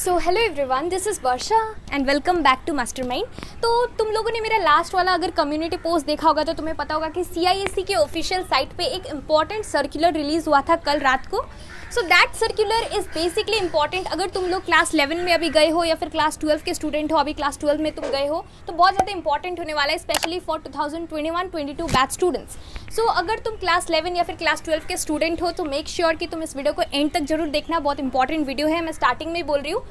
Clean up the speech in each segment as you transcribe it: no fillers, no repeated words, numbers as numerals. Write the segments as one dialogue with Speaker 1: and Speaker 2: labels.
Speaker 1: So hello everyone, this is Varsha and welcome back to Mastermind. तो तुम लोगों ने मेरा लास्ट वाला अगर कम्युनिटी पोस्ट देखा होगा तो तुम्हें पता होगा कि CISE के ऑफिशियल साइट पे एक इम्पॉर्टेंट सर्कुलर रिलीज़ हुआ था कल रात को। So that circular is basically important. अगर तुम लोग क्लास 11 में अभी गए हो या फिर क्लास 12 के स्टूडेंट हो, अभी क्लास 12 में तुम गए हो, तो बहुत ज़्यादा इंपॉर्टेंट होने वाला है, स्पेशली फॉर 2021-22 बैच स्टूडेंट्स। सो अगर तुम क्लास 11 या फिर क्लास 12 के स्टूडेंट हो तो मेक श्योर कि तुम इस वीडियो को एंड तक जरूर देखना। बहुत इंपॉर्टेंट वीडियो है, मैं स्टार्टिंग में ही बोल रही हूँ,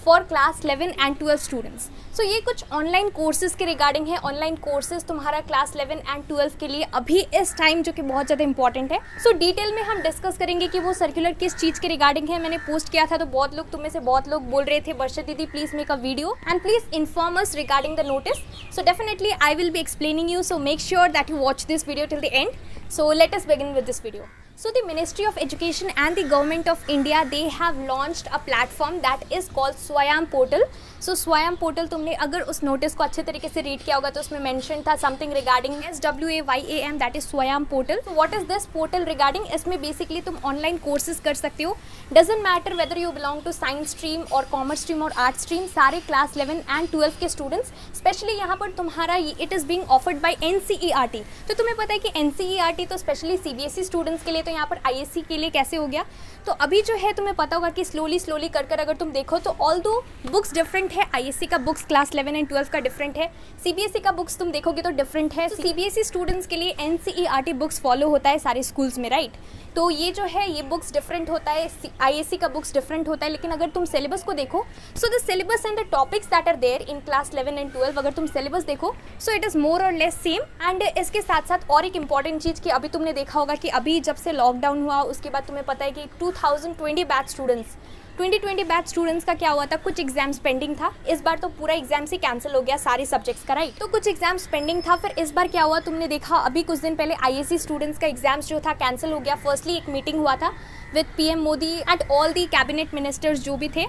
Speaker 1: फॉर क्लास 11 एंड 12 स्टूडेंट्स। सो ये कुछ ऑनलाइन कोर्सेज के रिगार्डिंग है। ऑनलाइन कोर्सेज तुम्हारा क्लास 11 एंड 12 के लिए अभी इस टाइम जो कि बहुत ज़्यादा इंपॉर्टेंट है। सो डिटेल में हम डिस्कस करेंगे कि वो सर्कुलर किस चीज़ के रिगार्डिंग है। मैंने पोस्ट किया था तो बहुत लोग, तुम में से बहुत लोग बोल रहे थे, वर्षा दीदी please make a video and please inform us regarding the notice. So definitely I will be explaining you, so make sure that you watch this video till the end. So let us begin with this video. So the Ministry of Education and the Government of India, they have launched a platform that is called Swayam Portal. So Swayam Portal, तुमने अगर उस notice को अच्छे तरीके से read किया होगा तो उसमें मेंशन था something regarding SWAYAM, that is Swayam portal. तो what is this portal regarding? इसमें बेसिकली तुम ऑनलाइन कोर्सेज कर सकते हो। Doesn't matter whether you belong to science stream और कॉमर्स स्ट्रीम और आर्ट स्ट्रीम, सारे क्लास 11 एंड 12 के स्टूडेंट्स। स्पेशली यहाँ पर तुम्हारा it is being offered by NCERT। तो तुम्हें पता है कि NCERT तो स्पेशली CBSE स्टूडेंट्स के लिए, तो यहाँ पर ISC के लिए कैसे हो गया। तो अभी जो है तुम्हें पता होगा कि स्लोली कर अगर तुम देखो तो ऑल दो बुक्स डिफरेंट है। ISC का बुक्स क्लास 11 एंड 12 का डिफरेंट है, CBSE का बुक्स तुम देखोगे तो डिफरेंट है। CBSE स्टूडेंट्स के लिए NCERT बुक्स फॉलो होता है सारे स्कूल्स में, राइट। तो ये जो है ये बुक्स डिफरेंट होता है, ISC का बुक्स डिफरेंट होता है। लेकिन अगर तुम सिलेबस को देखो, so the syllabus and the topics that are there in class 11 and 12, अगर तुम सिलेबस देखो सो इट इज़ मोर और लेस सेम। एंड इसके साथ साथ और एक इंपॉर्टेंट चीज़ कि अभी तुमने देखा होगा कि अभी जब से लॉकडाउन हुआ उसके बाद तुम्हें पता है कि 2020 बैच स्टूडेंट्स का क्या हुआ था, कुछ एग्जाम्स पेंडिंग था। इस बार तो पूरा एग्जाम्स ही कैंसिल हो गया सारे सब्जेक्ट्स का, राइट। तो कुछ एग्जाम्स पेंडिंग था, फिर इस बार क्या हुआ तुमने देखा, अभी कुछ दिन पहले ISC स्टूडेंट्स का एग्जाम्स जो था कैंसिल हो गया। फर्स्टली एक मीटिंग हुआ था with PM Modi and all the cabinet ministers जो भी थे,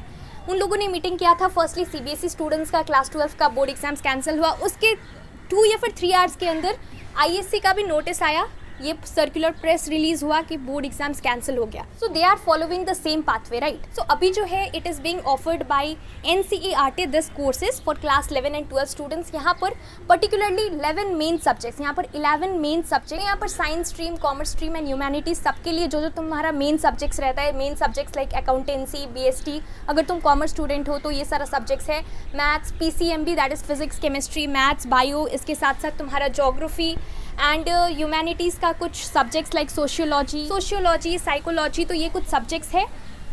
Speaker 1: उन लोगों ने मीटिंग किया था। फर्स्टली CBSE स्टूडेंट्स का क्लास 12 का बोर्ड एग्जाम्स कैंसिल हुआ, उसके 2 या फिर 3 आवर्स के अंदर ISC का भी नोटिस आया, ये सर्कुलर प्रेस रिलीज हुआ कि बोर्ड एग्जाम्स कैंसिल हो गया। So they are following the same pathway, right. So अभी जो है it is being offered by NCERT this courses for class 11 and 12 students. यहाँ पर पर्टिकुलरली 11 मेन सब्जेक्ट्स, यहाँ पर 11 मेन सब्जेक्ट, यहाँ पर science stream, commerce stream and humanities सबके लिए जो तुम्हारा मेन सब्जेक्ट्स रहता है, main subjects like accountancy, BST, अगर तुम कॉमर्स स्टूडेंट हो तो ये सारा सब्जेक्ट्स है। Maths, PCMB that is physics, chemistry, maths, bio, इसके साथ साथ तुम्हारा जोग्राफी एंड ह्यूमैनिटीज़ का कुछ सब्जेक्ट्स लाइक सोशियोलॉजी, साइकोलॉजी, तो ये कुछ सब्जेक्ट्स है।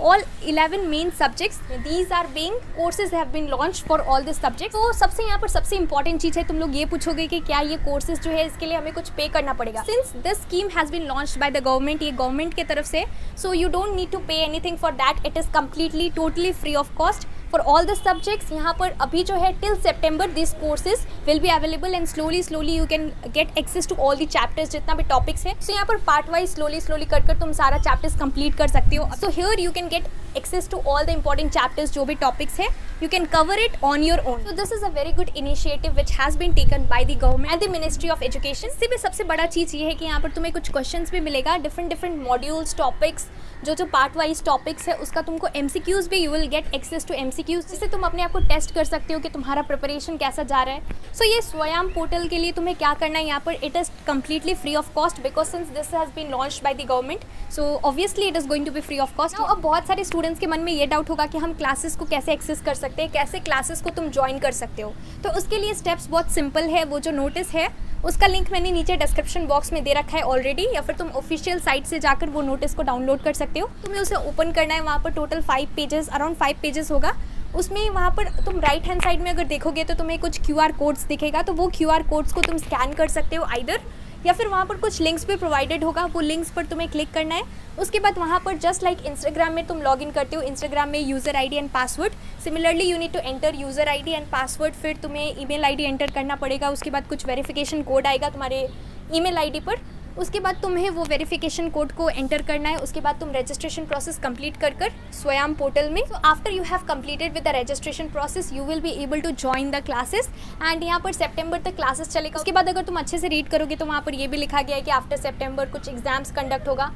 Speaker 1: All 11 main subjects, these are being courses have been launch for all this subject. तो सबसे यहाँ पर सबसे इंपॉर्टेंट चीज़ है, तुम लोग ये पूछोगे कि क्या ये कोर्सेज जो है इसके लिए हमें कुछ पे करना पड़ेगा। Since this scheme has been launched by the government, ये गवर्नमेंट की तरफ से, so you don't need to pay anything for that, it is completely totally free of cost for all the subjects. यहाँ पर अभी जो है till September this courses will be available and slowly you can get access to all the chapters, जितना भी topics है। सो यहाँ पर पार्ट वाइज स्लोली कर तुम सारा चैप्टर्स कंप्लीट कर सकते हो। So here you can get access to all the important chapters, जो भी टॉपिक्स है you can cover it on your own. So this is a very good initiative which has been taken by the government and the Ministry of Education. इससे भी सबसे बड़ा चीज़ ये है कि यहाँ पर तुम्हें कुछ क्वेश्चंस भी मिलेगा, डिफरेंट मॉड्यूल्स, टॉपिक्स, जो पार्ट वाइज टॉपिक्स है उसका तुमको MCQs भी, you will get access to MCQs, जिससे तुम अपने आप को टेस्ट कर सकते हो कि तुम्हारा प्रिपरेशन कैसा जा रहा है। सो ये स्वयं पोर्टल के लिए तुम्हें क्या करना है, यहाँ पर it is completely free of cost because since this has been launched by the government, so obviously it is going to be free of cost. अब बहुत सारे स्टूडेंट्स के मन में ये डाउट होगा कि हम क्लासेस को कैसे एक्सेस कर सकते हैं, कैसे क्लासेस को तुम ज्वाइन कर सकते हो। तो उसके लिए स्टेप्स बहुत सिंपल है। वो जो नोटिस है उसका लिंक मैंने नीचे डिस्क्रिप्शन बॉक्स में दे रखा है ऑलरेडी, या फिर तुम ऑफिशियल साइट से जाकर वो नोटिस को डाउनलोड कर सकते हो। तुम्हें उसे ओपन करना है, वहाँ पर टोटल 5 पेजेस, अराउंड 5 पेजेस होगा। उसमें वहाँ पर तुम राइट हैंड साइड में अगर देखोगे तो तुम्हें कुछ QR कोड्स दिखेगा, तो वो QR कोड्स को तुम स्कैन कर सकते हो आइदर, या फिर वहाँ पर कुछ लिंक्स भी प्रोवाइडेड होगा, वो लिंक्स पर तुम्हें क्लिक करना है। उसके बाद वहाँ पर जस्ट लाइक इंस्टाग्राम में तुम लॉगिन करते हो, इंस्टाग्राम में user ID and password, similarly you need to enter user ID and password, फिर तुम्हें ईमेल ID एंटर करना पड़ेगा। उसके बाद कुछ वेरिफिकेशन कोड आएगा तुम्हारे ईमेल ID पर, उसके बाद तुम्हें वो वेरिफिकेशन कोड को एंटर करना है। उसके बाद तुम रजिस्ट्रेशन प्रोसेस कंप्लीट कर स्वयं पोर्टल में। So after you have completed with the registration process you will be able to join the classes and यहाँ पर September तक क्लासेस चलेगा। उसके बाद अगर तुम अच्छे से रीड करोगे तो वहाँ पर ये भी लिखा गया है कि आफ्टर September कुछ एग्जाम्स कंडक्ट होगा।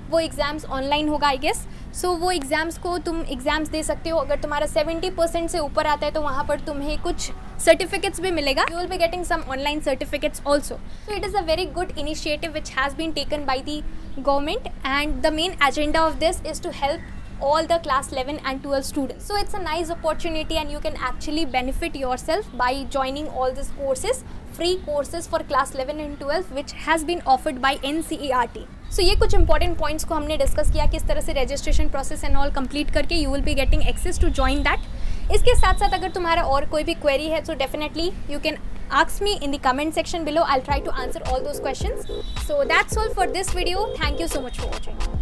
Speaker 1: वो एग्ज़ाम्स ऑनलाइन होगा आई गेस। सो वो एग्ज़ाम्स को तुम एग्ज़ाम्स दे सकते हो। अगर तुम्हारा 70% से ऊपर आता है तो वहाँ पर तुम्हें कुछ सर्टिफिकेट्स भी मिलेगा। You will be getting some online certificates also. So it is a very good initiative which has been taken by the government, and the main agenda of this is to help all the class 11 and 12 students. So it's a nice opportunity and you can actually benefit yourself by joining all these courses, free courses for class 11 and 12 which has been offered by NCERT. So ये कुछ important points को हमने discuss किया किस तरह से registration process and all complete करके you will be getting access to join that. इसके साथ साथ अगर तुम्हारा और कोई भी query है so definitely you can ask me in the comment section below. I'll try to answer all those questions. So that's all for this video. Thank you so much for watching.